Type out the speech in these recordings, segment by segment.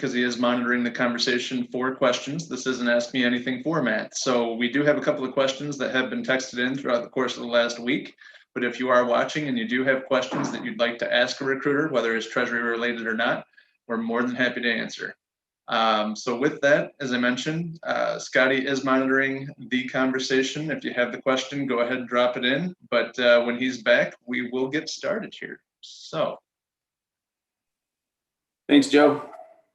because he is monitoring the conversation for questions. This isn't Ask Me Anything format. So we do have a couple of questions that have been texted in throughout the course of the last week. But if you are watching and you do have questions that you'd like to ask a recruiter, whether it's Treasury related or not, we're more than happy to answer. So with that, as I mentioned, Scotty is monitoring the conversation. If you have the question, go ahead and drop it in. But when he's back, we will get started here. So. Thanks, Joe.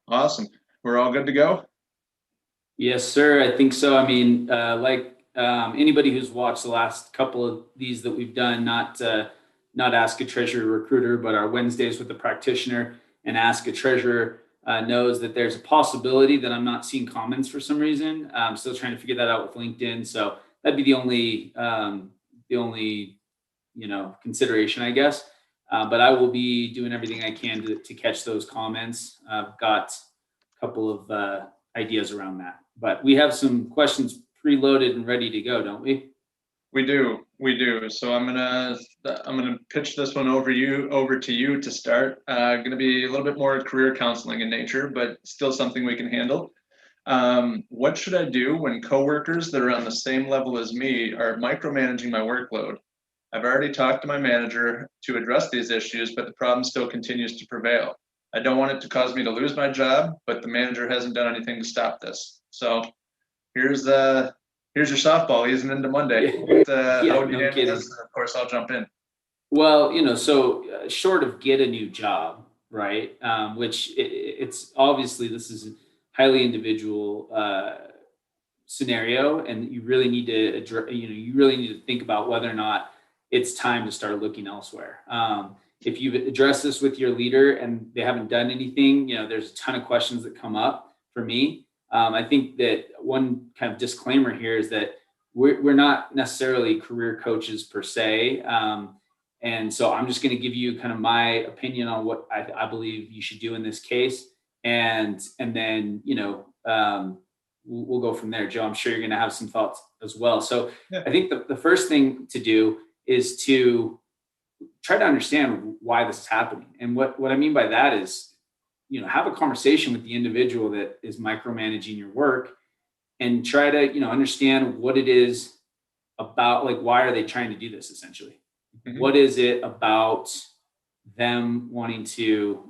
Awesome. We're all good to go? Yes, sir. I think so. I mean, anybody who's watched the last couple of these that we've done, not Ask a Treasury Recruiter, but our Wednesdays with the Practitioner and Ask a Treasurer, knows that there's a possibility that I'm not seeing comments for some reason. I'm still trying to figure that out with LinkedIn. So that'd be the only consideration, I guess. But I will be doing everything I can to catch those comments. I've got a couple of ideas around that. But we have some questions preloaded and ready to go, don't we? We do. So I'm gonna pitch this one over to you to start. Gonna be a little bit more career counseling in nature, but still something we can handle. What should I do when coworkers that are on the same level as me are micromanaging my workload? I've already talked to my manager to address these issues, but the problem still continues to prevail. I don't want it to cause me to lose my job, but the manager hasn't done anything to stop this. So here's your softball easing into Monday. How would you handle this? And of course, I'll jump in. Well, so short of get a new job, right? Which it's obviously this is a highly individual scenario, and you really need to think about whether or not it's time to start looking elsewhere. If you've addressed this with your leader and they haven't done anything, there's a ton of questions that come up for me. I think that one kind of disclaimer here is that we're not necessarily career coaches per se. And so I'm just going to give you kind of my opinion on what I believe you should do in this case. And then, we'll go from there. Joe, I'm sure you're going to have some thoughts as well. So yeah. I think the first thing to do is to try to understand why this is happening. And what I mean by that is, have a conversation with the individual that is micromanaging your work and try to, understand what it is about, like, why are they trying to do this essentially? Mm-hmm. What is it about them wanting to,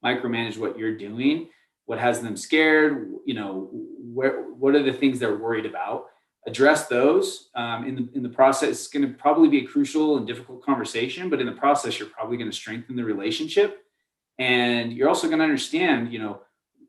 micromanage what you're doing? What has them scared? What are the things they're worried about? Address those in the process. It's going to probably be a crucial and difficult conversation, but in the process, you're probably going to strengthen the relationship. And you're also going to understand,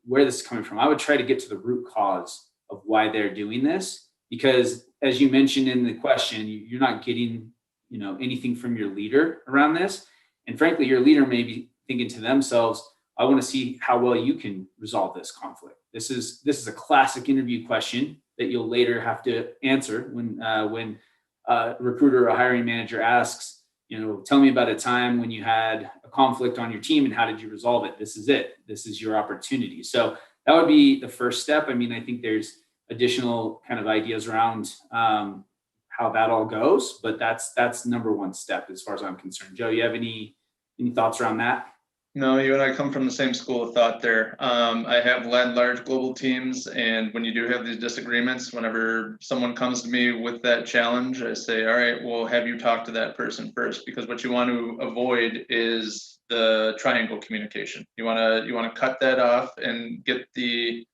where this is coming from. I would try to get to the root cause of why they're doing this, because as you mentioned in the question, you're not getting, anything from your leader around this. And frankly, your leader may be thinking to themselves, I want to see how well you can resolve this conflict. This is a classic interview question that you'll later have to answer when a recruiter or a hiring manager asks, tell me about a time when you had a conflict on your team and how did you resolve it? This is it. This is your opportunity. So that would be the first step. I mean, I think there's additional kind of ideas around how that all goes, but that's number one step as far as I'm concerned. Joe, you have any thoughts around that? No, you and I come from the same school of thought there. I have led large global teams, and when you do have these disagreements, whenever someone comes to me with that challenge, I say, all right, well, have you talked to that person first? Because what you want to avoid is the triangle communication. You want to cut that off and get the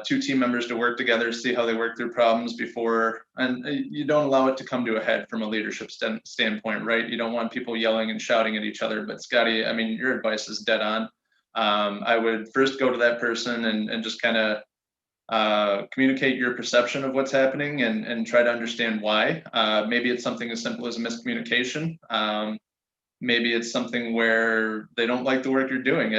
two team members to work together, see how they work through problems before, and you don't allow it to come to a head from a leadership standpoint, right? You don't want people yelling and shouting at each other. But Scotty, I mean, your advice is dead on. I would first go to that person and just kind of communicate your perception of what's happening and try to understand why. Maybe it's something as simple as a miscommunication. Maybe it's something where they don't like the work you're doing.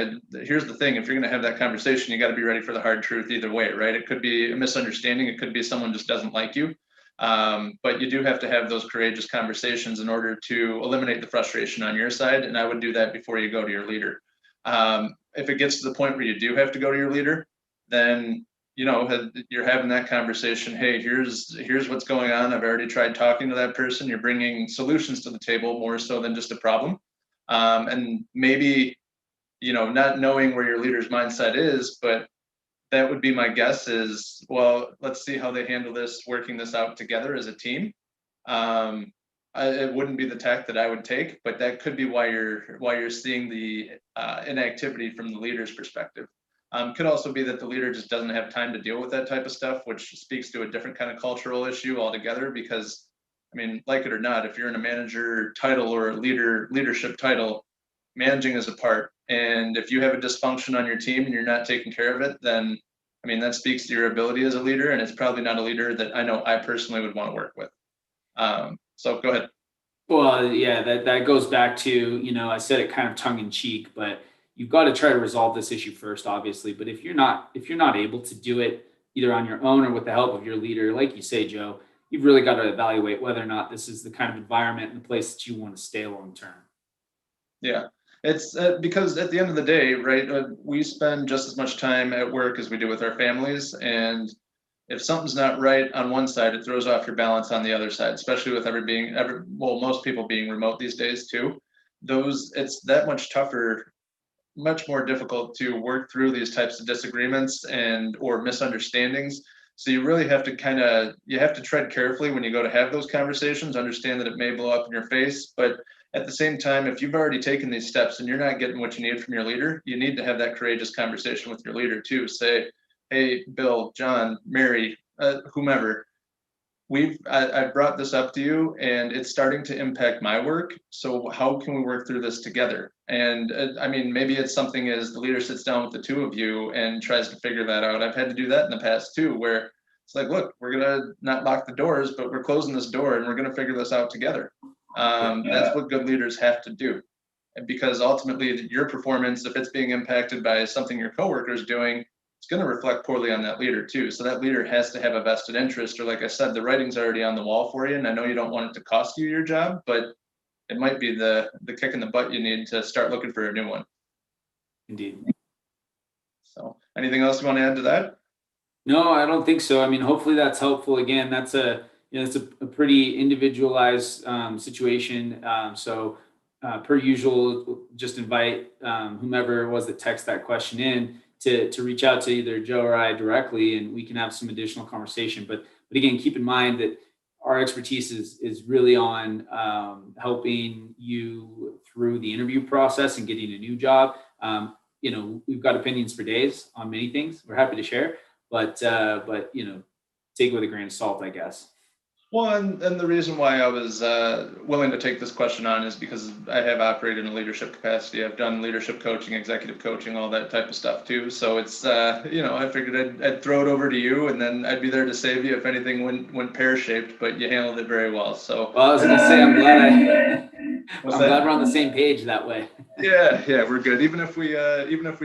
Here's the thing, if you're going to have that conversation, you got to be ready for the hard truth either way, right? It could be a misunderstanding. It could be someone just doesn't like you. But you do have to have those courageous conversations in order to eliminate the frustration on your side. And I would do that before you go to your leader. If it gets to the point where you do have to go to your leader, then you're having that conversation. Hey, here's what's going on. I've already tried talking to that person. You're bringing solutions to the table more so than just a problem. And maybe not knowing where your leader's mindset is, but that would be my guess is, well, let's see how they handle this, working this out together as a team. It wouldn't be the tack that I would take, but that could be why you're seeing the inactivity from the leader's perspective. Could also be that the leader just doesn't have time to deal with that type of stuff, which speaks to a different kind of cultural issue altogether. Because, I mean, like it or not, if you're in a manager title or a leadership title, managing is a part. And if you have a dysfunction on your team and you're not taking care of it, then, I mean, that speaks to your ability as a leader, and it's probably not a leader that I know I personally would want to work with. So go ahead. Well, yeah, that goes back to, I said it kind of tongue in cheek, but you've got to try to resolve this issue first, obviously. But if you're not able to do it either on your own or with the help of your leader, like you say, Joe, you've really got to evaluate whether or not this is the kind of environment and the place that you want to stay long term. Yeah, it's because at the end of the day, right, we spend just as much time at work as we do with our families. And if something's not right on one side, it throws off your balance on the other side, especially with most people being remote these days too. It's that much tougher, much more difficult to work through these types of disagreements and or misunderstandings. So you really have to you have to tread carefully when you go to have those conversations, understand that it may blow up in your face, but at the same time, if you've already taken these steps and you're not getting what you need from your leader, you need to have that courageous conversation with your leader too. Say, hey, Bill, John, Mary, whomever, I brought this up to you and it's starting to impact my work. So how can we work through this together? And I mean, maybe it's something as the leader sits down with the two of you and tries to figure that out. I've had to do that in the past too, where it's like, look, we're gonna not lock the doors, but we're closing this door and we're gonna figure this out together. That's what good leaders have to do. And because ultimately your performance, if it's being impacted by something your coworker's doing, it's going to reflect poorly on that leader too. So that leader has to have a vested interest, or like I said, the writing's already on the wall for you. And I know you don't want it to cost you your job, but it might be the kick in the butt you need to start looking for a new one. Indeed. So anything else you want to add to that? No, I don't think so. I mean, hopefully that's helpful. Again, it's a pretty individualized situation. So per usual, just invite whomever it was that texted that question in to reach out to either Joe or I directly, and we can have some additional conversation. But again, keep in mind that our expertise is really on helping you through the interview process and getting a new job. We've got opinions for days on many things. We're happy to share, but take it with a grain of salt, I guess. Well, and the reason why I was willing to take this question on is because I have operated in a leadership capacity. I've done leadership coaching, executive coaching, all that type of stuff too. So it's, I figured I'd throw it over to you, and then I'd be there to save you if anything went pear-shaped, but you handled it very well. So Well, I was going to say, I'm glad we're on the same page that way. Yeah, we're good. Even if we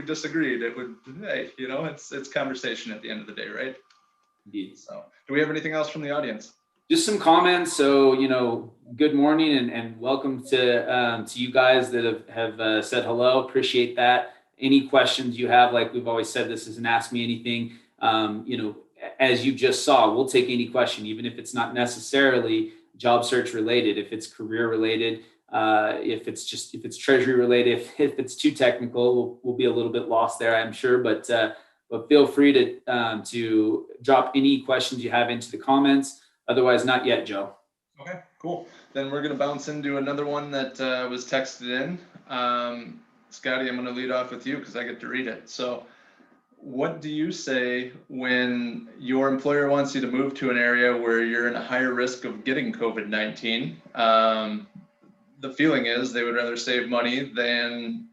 disagreed, it would, hey, it's conversation at the end of the day, right? Indeed. So do we have anything else from the audience? Just some comments. So, good morning and welcome to you guys that have said hello. Appreciate that. Any questions you have, like we've always said, this is an Ask Me Anything. As you just saw, we'll take any question, even if it's not necessarily job search related, if it's career related, if it's treasury related, if it's too technical, we'll be a little bit lost there, I'm sure. But feel free to drop any questions you have into the comments. Otherwise, not yet, Joe. Okay, cool. Then we're going to bounce into another one that was texted in. Scotty, I'm going to lead off with you because I get to read it. So what do you say when your employer wants you to move to an area where you're in a higher risk of getting COVID-19? The feeling is they would rather save money than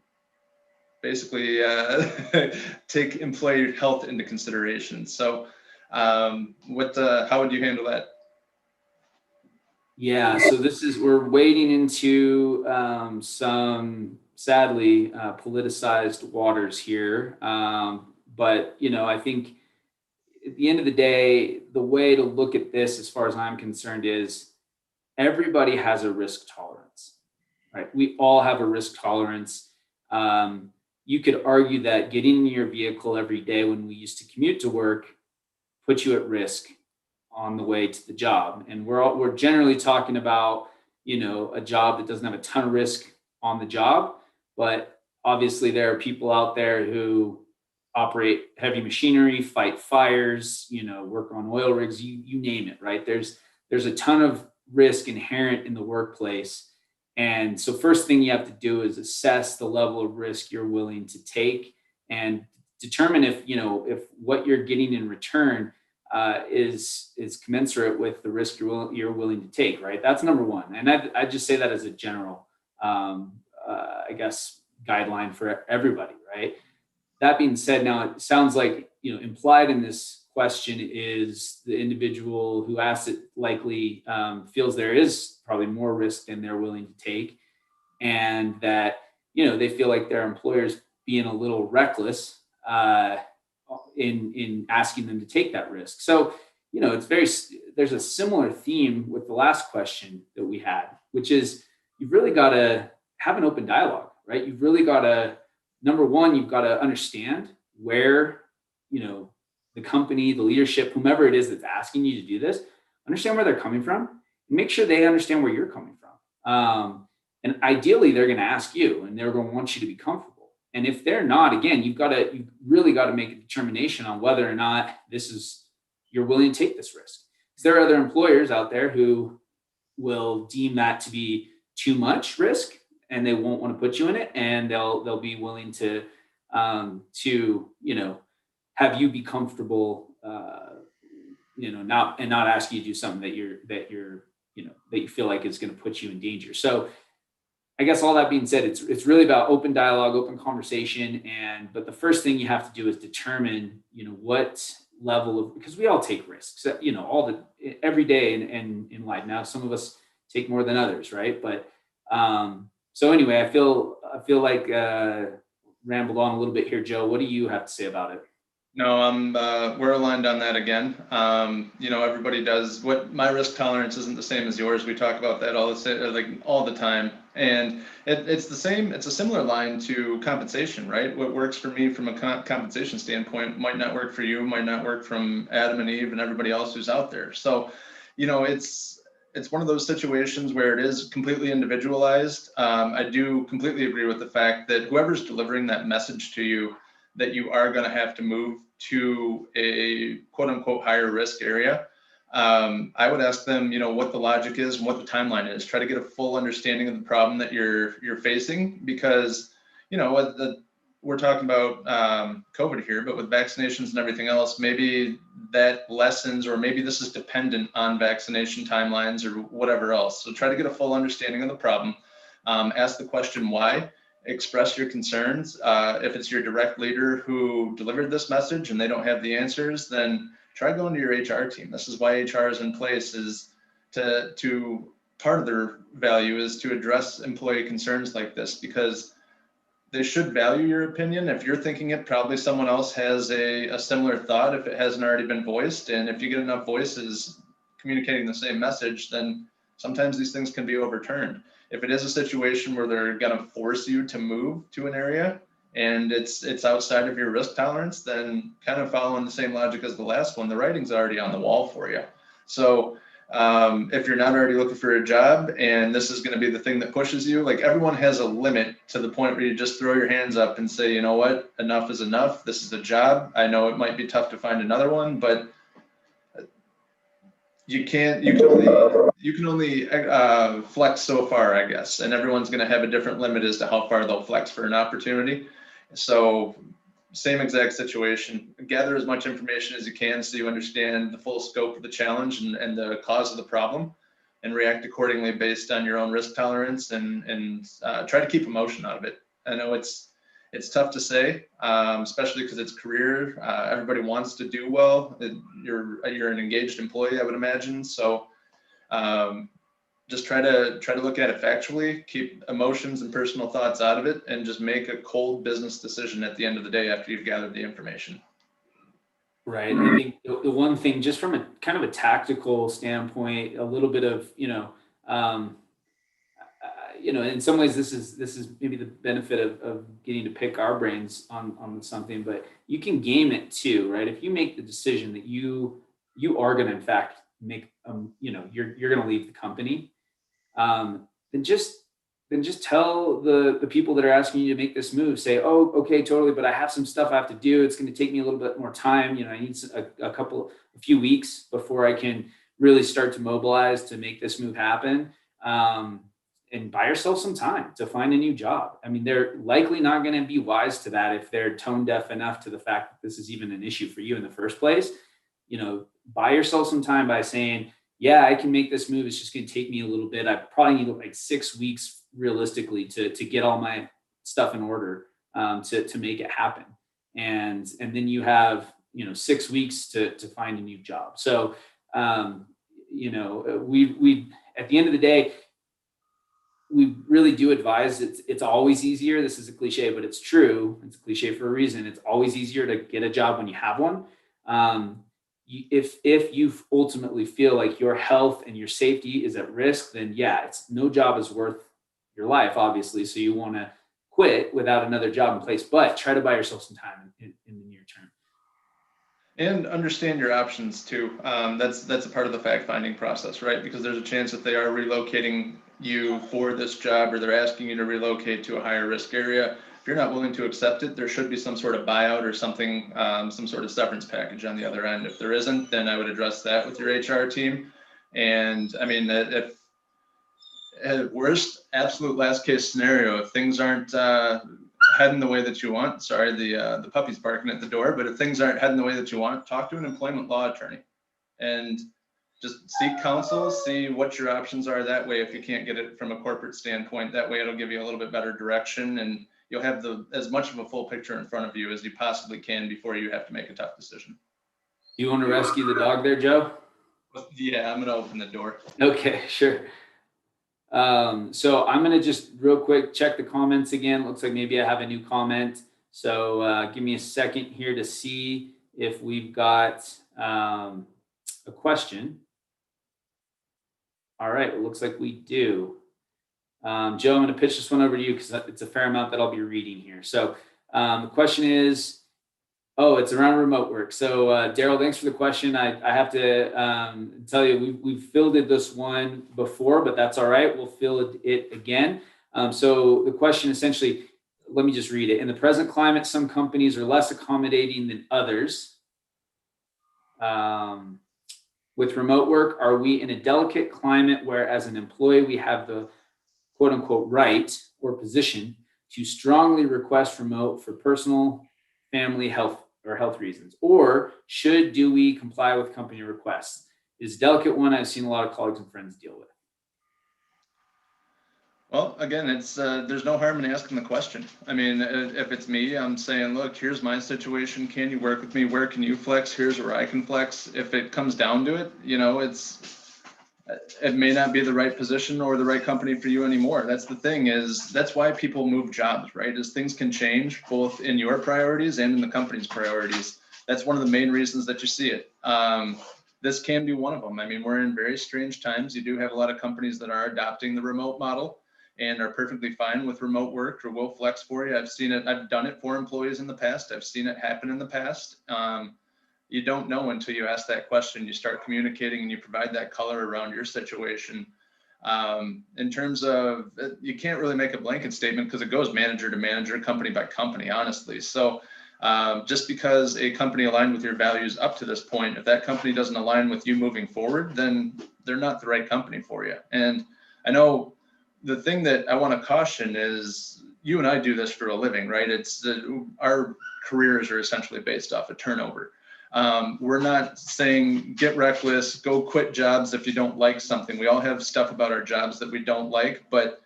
basically take employee health into consideration. So how would you handle that? Yeah, so we're wading into some sadly politicized waters here. But I think at the end of the day, the way to look at this, as far as I'm concerned, is everybody has a risk tolerance, right? We all have a risk tolerance. You could argue that getting in your vehicle every day when we used to commute to work puts you at risk on the way to the job. And we're generally talking about, a job that doesn't have a ton of risk on the job, but obviously there are people out there who operate heavy machinery, fight fires, work on oil rigs, you name it, right? There's a ton of risk inherent in the workplace. And so first thing you have to do is assess the level of risk you're willing to take and determine if what you're getting in return is commensurate with the risk you're willing to take, right? That's number one. And I just say that as a general, I guess, guideline for everybody, right? That being said, now it sounds like, implied in this question is the individual who asked it likely feels there is probably more risk than they're willing to take. And that, they feel like their employer's being a little reckless in asking them to take that risk. So, there's a similar theme with the last question that we had, which is you've really got to have an open dialogue, right? You've really got to, number one, you've got to understand where, the company, the leadership, whomever it is that's asking you to do this, understand where they're coming from and make sure they understand where you're coming from. And ideally they're going to ask you and they're going to want you to be comfortable. And if they're not, again, you've really got to make a determination on whether or not you're willing to take this risk. Because there are other employers out there who will deem that to be too much risk and they won't want to put you in it, and they'll be willing to have you be comfortable, not ask you to do something that you feel like is going to put you in danger. So I guess all that being said, it's really about open dialogue, open conversation, but the first thing you have to do is determine, what level of, because we all take risks, every day in life. Now, some of us take more than others, right? But so anyway, I feel like rambled on a little bit here, Joe. What do you have to say about it? No, we're aligned on that again. Everybody does what my risk tolerance isn't the same as yours. We talk about that all the time. And it's the same. It's a similar line to compensation, right? What works for me from a compensation standpoint might not work for you, might not work from Adam and Eve and everybody else who's out there. So, it's one of those situations where it is completely individualized. I do completely agree with the fact that whoever's delivering that message to you, that you are going to have to move to a quote unquote higher risk area. I would ask them, what the logic is and what the timeline is. Try to get a full understanding of the problem that you're facing, because, we're talking about COVID here, but with vaccinations and everything else, maybe that lessens, or maybe this is dependent on vaccination timelines or whatever else. So try to get a full understanding of the problem. Ask the question why. Express your concerns. If it's your direct leader who delivered this message and they don't have the answers, then try going to your HR team. This is why HR is in place, is to part of their value is to address employee concerns like this, because they should value your opinion. If you're thinking it, probably someone else has a similar thought if it hasn't already been voiced. And if you get enough voices communicating the same message, then sometimes these things can be overturned. If it is a situation where they're going to force you to move to an area and it's outside of your risk tolerance, then kind of following the same logic as the last one, the writing's already on the wall for you. So if you're not already looking for a job and this is going to be the thing that pushes you, like, everyone has a limit to the point where you just throw your hands up and say, you know what, enough is enough. This is a job. I know it might be tough to find another one, but you can only flex so far, I guess, and everyone's going to have a different limit as to how far they'll flex for an opportunity. So same exact situation. Gather as much information as you can so you understand the full scope of the challenge and the cause of the problem, and react accordingly based on your own risk tolerance, and try to keep emotion out of it. I know it's tough to say, especially because it's career. Everybody wants to do well. You're an engaged employee, I would imagine. So just try to look at it factually, keep emotions and personal thoughts out of it, and just make a cold business decision at the end of the day after you've gathered the information. Right. I think the one thing, just from a kind of a tactical standpoint, a little bit of, in some ways, this is maybe the benefit of getting to pick our brains on something, but you can game it too, right? If you make the decision that you are going to, in fact, make, you're going to leave the company, then just then just tell the people that are asking you to make this move, say, oh, okay, totally, but I have some stuff I have to do. It's going to take me a little bit more time. I need a few weeks before I can really start to mobilize to make this move happen. And buy yourself some time to find a new job. I mean, they're likely not going to be wise to that if they're tone deaf enough to the fact that this is even an issue for you in the first place. Buy yourself some time by saying, yeah, I can make this move. It's just going to take me a little bit. I probably need like 6 weeks realistically to get all my stuff in order, to make it happen. And then you have, 6 weeks to find a new job. So, we at the end of the day, we really do advise it's always easier. This is a cliche, but it's true. It's a cliche for a reason. It's always easier to get a job when you have one. If you ultimately feel like your health and your safety is at risk, then yeah, no job is worth your life, obviously. So you want to quit without another job in place, but try to buy yourself some time in the near term. And understand your options too. That's a part of the fact finding process, right? Because there's a chance that they are relocating you for this job, or they're asking you to relocate to a higher risk area. If you're not willing to accept it, there should be some sort of buyout or something, some sort of severance package on the other end. If there isn't, then I would address that with your HR team. And I mean, if at worst, absolute last case scenario, if things aren't heading the way that you want, sorry, the puppy's barking at the door, but if things aren't heading the way that you want, talk to an employment law attorney and just seek counsel, see what your options are that way. If you can't get it from a corporate standpoint, that way it'll give you a little bit better direction, and you'll have as much of a full picture in front of you as you possibly can before you have to make a tough decision. You want to rescue the dog there, Joe? Yeah, I'm going to open the door. Okay, sure. So I'm going to just real quick check the comments again. Looks like maybe I have a new comment. So give me a second here to see if we've got a question. All right, it looks like we do. Joe, I'm going to pitch this one over to you because it's a fair amount that I'll be reading here. So the question is, it's around remote work. So Daryl, thanks for the question. I have to tell you, we've fielded this one before, but that's all right. We'll field it again. So the question essentially, let me just read it. In the present climate, some companies are less accommodating than others. With remote work, are we in a delicate climate where as an employee, we have the quote unquote right or position to strongly request remote for personal, family, health reasons? Or do we comply with company requests? It's a delicate one I've seen a lot of colleagues and friends deal with. Well, again, it's there's no harm in asking the question. I mean, if it's me, I'm saying, look, here's my situation. Can you work with me? Where can you flex? Here's where I can flex. If it comes down to it, it may not be the right position or the right company for you anymore. That's the thing, that's why people move jobs, right? Is things can change both in your priorities and in the company's priorities. That's one of the main reasons that you see it. This can be one of them. I mean, we're in very strange times. You do have a lot of companies that are adopting the remote model and are perfectly fine with remote work or will flex for you. I've seen it. I've done it for employees in the past. I've seen it happen in the past. You don't know until you ask that question. You start communicating and you provide that color around your situation. In terms of, you can't really make a blanket statement because it goes manager to manager, company by company, honestly. So just because a company aligned with your values up to this point, if that company doesn't align with you moving forward, then they're not the right company for you. And I know the thing that I want to caution is, you and I do this for a living, right? Our careers are essentially based off of turnover. We're not saying get reckless, go quit jobs if you don't like something. We all have stuff about our jobs that we don't like, but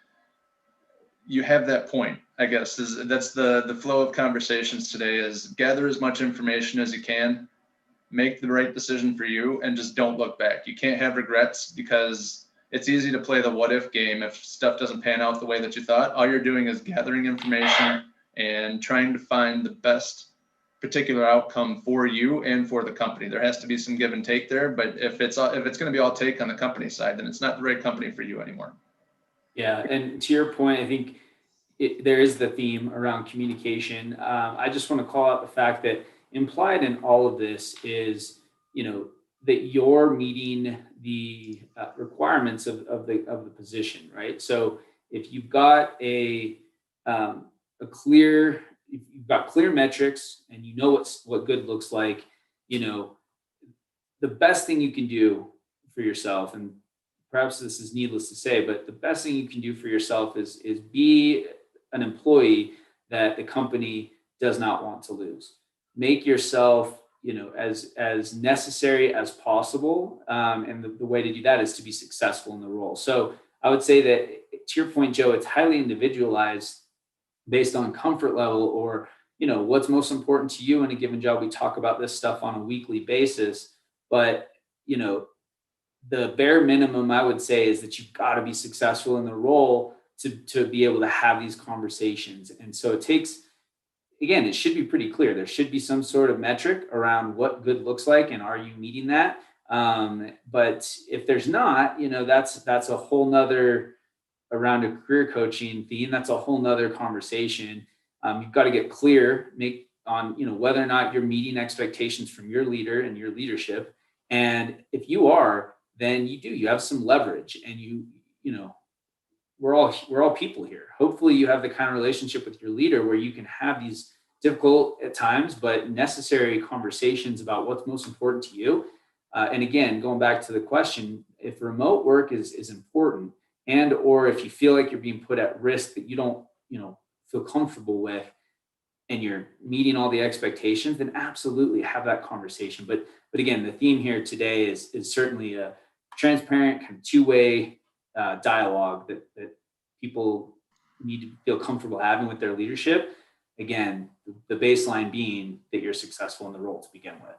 you have that point, I guess, that's the flow of conversations today, is gather as much information as you can, make the right decision for you, and just don't look back. You can't have regrets, because it's easy to play the what if game. If stuff doesn't pan out the way that you thought, all you're doing is gathering information and trying to find the best particular outcome for you and for the company. There has to be some give and take there, but if it's going to be all take on the company side, then it's not the right company for you anymore. Yeah, and to your point, I think there is the theme around communication. I just want to call out the fact that implied in all of this is, that you're meeting the requirements of the position, right? So if you've got if you've got clear metrics and you know what good looks like, the best thing you can do for yourself, and perhaps this is needless to say, but the best thing you can do for yourself is be an employee that the company does not want to lose. Make yourself, as necessary as possible. And the way to do that is to be successful in the role. So I would say that, to your point, Joe, it's highly individualized based on comfort level, or what's most important to you in a given job. We talk about this stuff on a weekly basis, but the bare minimum I would say is that you've got to be successful in the role to be able to have these conversations. And so it takes, again, it should be pretty clear. There should be some sort of metric around what good looks like, and are you meeting that? But if there's not, that's a whole nother, around a career coaching theme. That's a whole nother conversation. You've got to get clear, on whether or not you're meeting expectations from your leader and your leadership. And if you are, then you have some leverage, and we're all people here. Hopefully you have the kind of relationship with your leader where you can have these difficult at times, but necessary conversations about what's most important to you. And again, going back to the question, if remote work is important, and or if you feel like you're being put at risk that you don't feel comfortable with, and you're meeting all the expectations, then absolutely have that conversation. But again, the theme here today is certainly a transparent, kind of two-way dialogue that people need to feel comfortable having with their leadership. Again, the baseline being that you're successful in the role to begin with.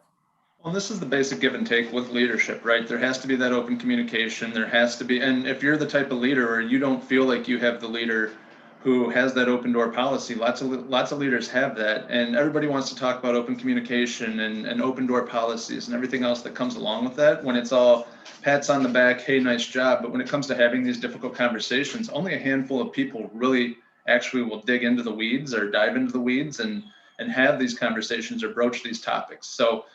Well, this is the basic give and take with leadership, right? There has to be that open communication. There has to be, and if you're the type of leader or you don't feel like you have the leader who has that open door policy, lots of leaders have that, and everybody wants to talk about open communication and open door policies and everything else that comes along with that, when it's all pats on the back, hey, nice job. But when it comes to having these difficult conversations, only a handful of people really actually will dig into the weeds or dive into the weeds and have these conversations or broach these topics. So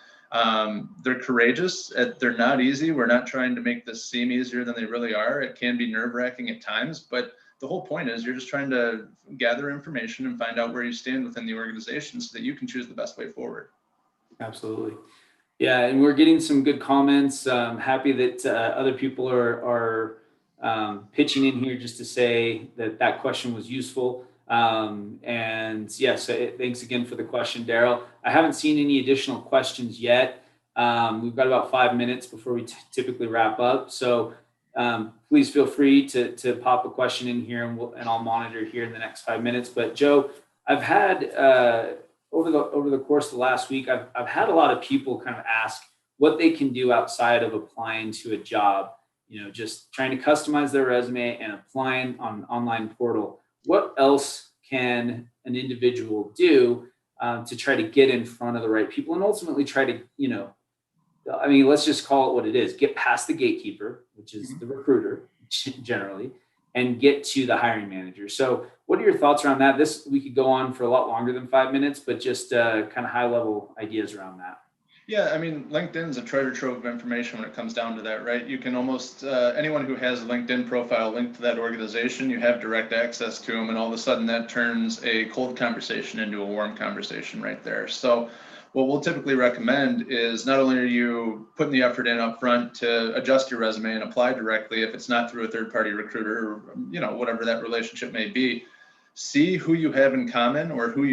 they're courageous. They're not easy. We're not trying to make this seem easier than they really are. It can be nerve-wracking at times, but the whole point is you're just trying to gather information and find out where you stand within the organization so that you can choose the best way forward. Absolutely. Yeah, and we're getting some good comments. Happy that other people are pitching in here just to say that question was useful. And yes, thanks again for the question, Daryl. I haven't seen any additional questions yet. We've got about 5 minutes before we typically wrap up. So please feel free to pop a question in here, and I'll monitor here in the next 5 minutes. But Joe, I've had over the course of the last week, I've had a lot of people kind of ask what they can do outside of applying to a job. Just trying to customize their resume and applying on an online portal. What else can an individual do to try to get in front of the right people and ultimately try to, let's just call it what it is, get past the gatekeeper, which is the recruiter generally, and get to the hiring manager. So what are your thoughts around that? We could go on for a lot longer than 5 minutes, but just kind of high level ideas around that. Yeah, LinkedIn's a treasure trove of information when it comes down to that, right? You can almost, anyone who has a LinkedIn profile linked to that organization, you have direct access to them, and all of a sudden that turns a cold conversation into a warm conversation right there. So what we'll typically recommend is not only are you putting the effort in up front to adjust your resume and apply directly if it's not through a third-party recruiter or, whatever that relationship may be, see who you have in common or who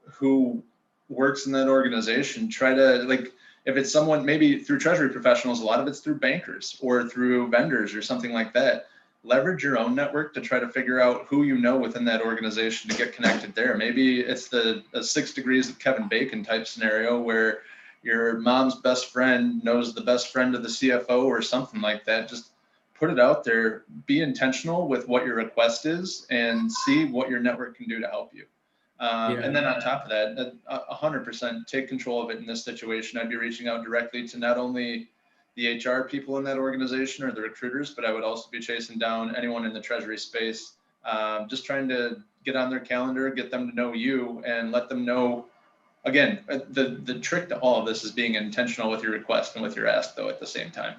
who works in that organization. Try to, if it's someone, maybe through treasury professionals, a lot of it's through bankers or through vendors or something like that. Leverage your own network to try to figure out who within that organization to get connected there. Maybe it's the 6 degrees of Kevin Bacon type scenario where your mom's best friend knows the best friend of the CFO or something like that. Just put it out there, be intentional with what your request is, and see what your network can do to help you. And then on top of that, 100% take control of it in this situation. I'd be reaching out directly to not only the HR people in that organization or the recruiters, but I would also be chasing down anyone in the treasury space, just trying to get on their calendar, get them to know you, and let them know. Again, the trick to all of this is being intentional with your request and with your ask, though, at the same time.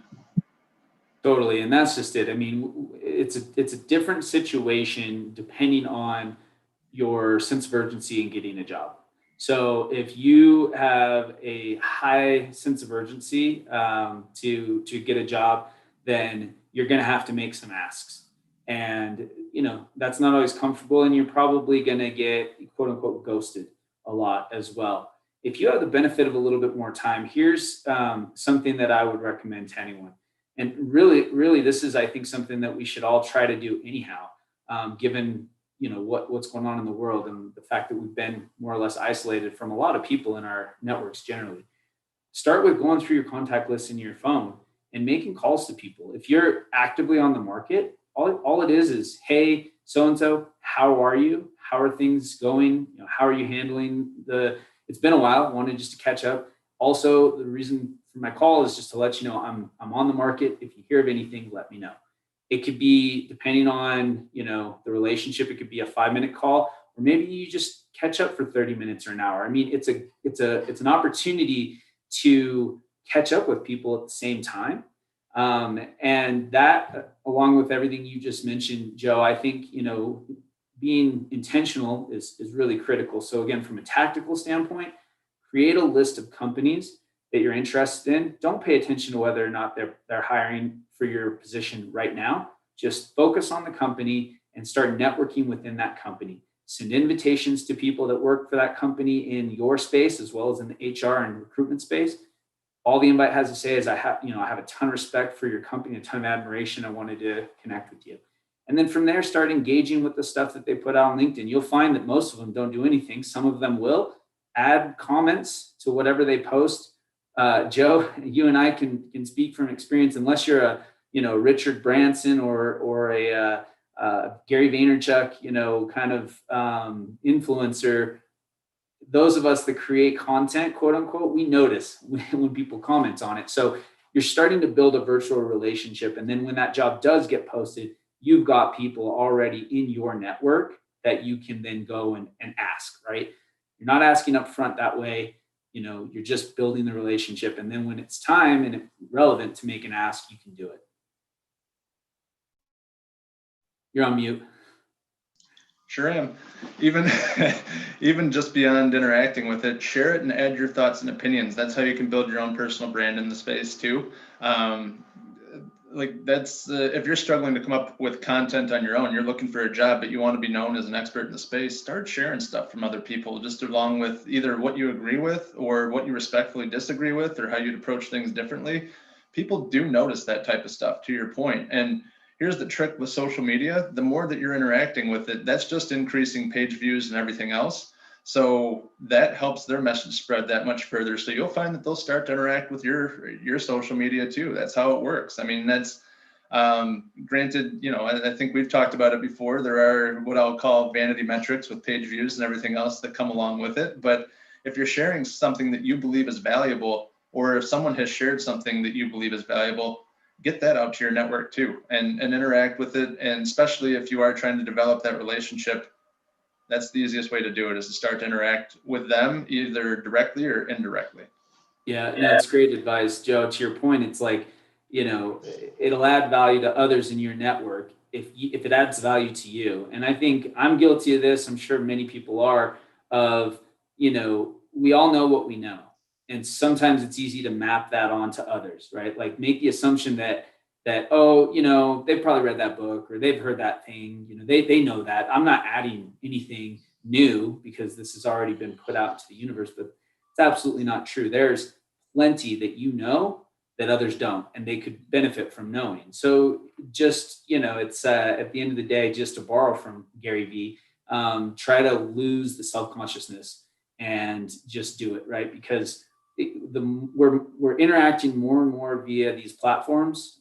Totally. And that's just it. it's a different situation depending on your sense of urgency in getting a job. So if you have a high sense of urgency to get a job, then you're going to have to make some asks, and that's not always comfortable, and you're probably going to get quote unquote ghosted a lot as well. If you have the benefit of a little bit more time, here's something that I would recommend to anyone. And really, this is, I think, something that we should all try to do anyhow, given what's going on in the world and the fact that we've been more or less isolated from a lot of people in our networks generally. Start with going through your contact list in your phone and making calls to people. If you're actively on the market, all it is, hey, so-and-so, how are you? How are things going? How are you handling it's been a while, wanted just to catch up. Also, the reason for my call is just to let you know I'm on the market. If you hear of anything, let me know. It could be, depending on the relationship, it could be a 5-minute call, or maybe you just catch up for 30 minutes or an hour. I mean, it's an opportunity to catch up with people at the same time. And that, along with everything you just mentioned, Joe, I think, being intentional is really critical. So again, from a tactical standpoint, create a list of companies that you're interested in. Don't pay attention to whether or not they're hiring for your position right now. Just focus on the company and start networking within that company. Send invitations to people that work for that company in your space, as well as in the HR and recruitment space. All the invite has to say is, I have a ton of respect for your company, a ton of admiration. I wanted to connect with you. And then from there, start engaging with the stuff that they put out on LinkedIn. You'll find that most of them don't do anything. Some of them will add comments to whatever they post. Joe, you and I can speak from experience. Unless you're a Richard Branson or a Gary Vaynerchuk, kind of influencer, those of us that create content, quote unquote, we notice when people comment on it. So you're starting to build a virtual relationship. And then when that job does get posted, you've got people already in your network that you can then go and ask, right? You're not asking up front that way. You're just building the relationship. And then when it's time and it's relevant to make an ask, you can do it. You're on mute. Sure am. Even just beyond interacting with it, share it and add your thoughts and opinions. That's how you can build your own personal brand in the space too. If you're struggling to come up with content on your own, you're looking for a job, but you want to be known as an expert in the space, start sharing stuff from other people, just along with either what you agree with or what you respectfully disagree with, or how you'd approach things differently. People do notice that type of stuff, to your point. And here's the trick with social media: the more that you're interacting with it, that's just increasing page views and everything else. So that helps their message spread that much further. So you'll find that they'll start to interact with your social media too. That's how it works. I mean, that's granted, I think we've talked about it before. There are what I'll call vanity metrics with page views and everything else that come along with it. But if you're sharing something that you believe is valuable, or if someone has shared something that you believe is valuable, get that out to your network too, and interact with it. And especially if you are trying to develop that relationship, that's the easiest way to do it, is to start to interact with them either directly or indirectly. Yeah, that's great advice, Joe. To your point, it's like, it'll add value to others in your network if it adds value to you. And I think I'm guilty of this. I'm sure many people are, of, we all know what we know. And sometimes it's easy to map that onto others, right? Like, make the assumption that, they've probably read that book, or they've heard that thing, they know that. I'm not adding anything new because this has already been put out to the universe, but it's absolutely not true. There's plenty that that others don't, and they could benefit from knowing. So just, it's at the end of the day, just to borrow from Gary V, try to lose the self-consciousness and just do it, right? Because we're interacting more and more via these platforms.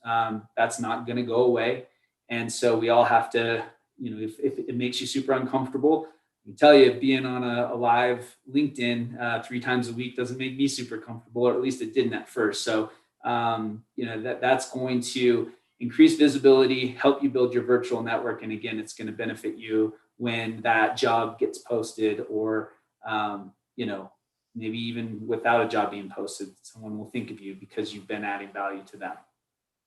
That's not going to go away. And so we all have to, if it makes you super uncomfortable, I can tell you, being on a live LinkedIn 3 times a week doesn't make me super comfortable, or at least it didn't at first. So, that's going to increase visibility, help you build your virtual network. And again, it's going to benefit you when that job gets posted, or, maybe even without a job being posted, someone will think of you because you've been adding value to them.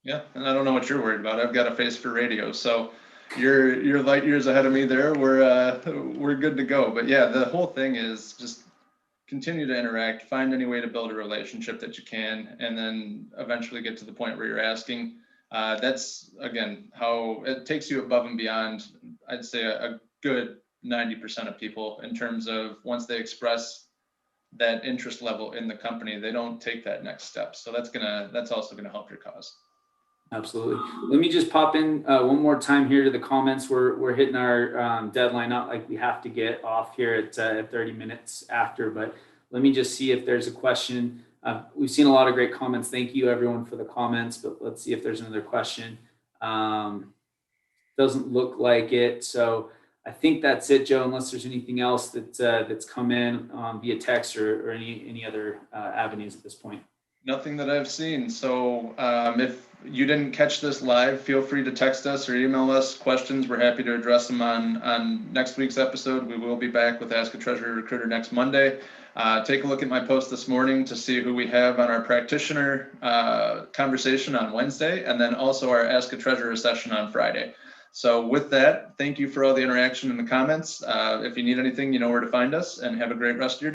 Yeah, and I don't know what you're worried about. I've got a face for radio, so you're light years ahead of me there. We're good to go. But yeah, the whole thing is just continue to interact, find any way to build a relationship that you can, and then eventually get to the point where you're asking. That's again how it takes you above and beyond. I'd say a good 90% of people in terms of once they express that interest level in the company, they don't take that next step. So that's also gonna help your cause. Absolutely. Let me just pop in one more time here to the comments. We're hitting our deadline, not like we have to get off here at 30 minutes after, but let me just see if there's a question. We've seen a lot of great comments. Thank you everyone for the comments, but let's see if there's another question. Doesn't look like it. So I think that's it, Joe, unless there's anything else that's come in via text or any other avenues at this point. Nothing that I've seen. So if you didn't catch this live, feel free to text us or email us questions. We're happy to address them on next week's episode. We will be back with Ask a Treasury Recruiter next Monday. Take a look at my post this morning to see who we have on our practitioner conversation on Wednesday, and then also our Ask a Treasurer session on Friday. So with that, thank you for all the interaction in the comments. If you need anything, you know where to find us, and have a great rest of your day.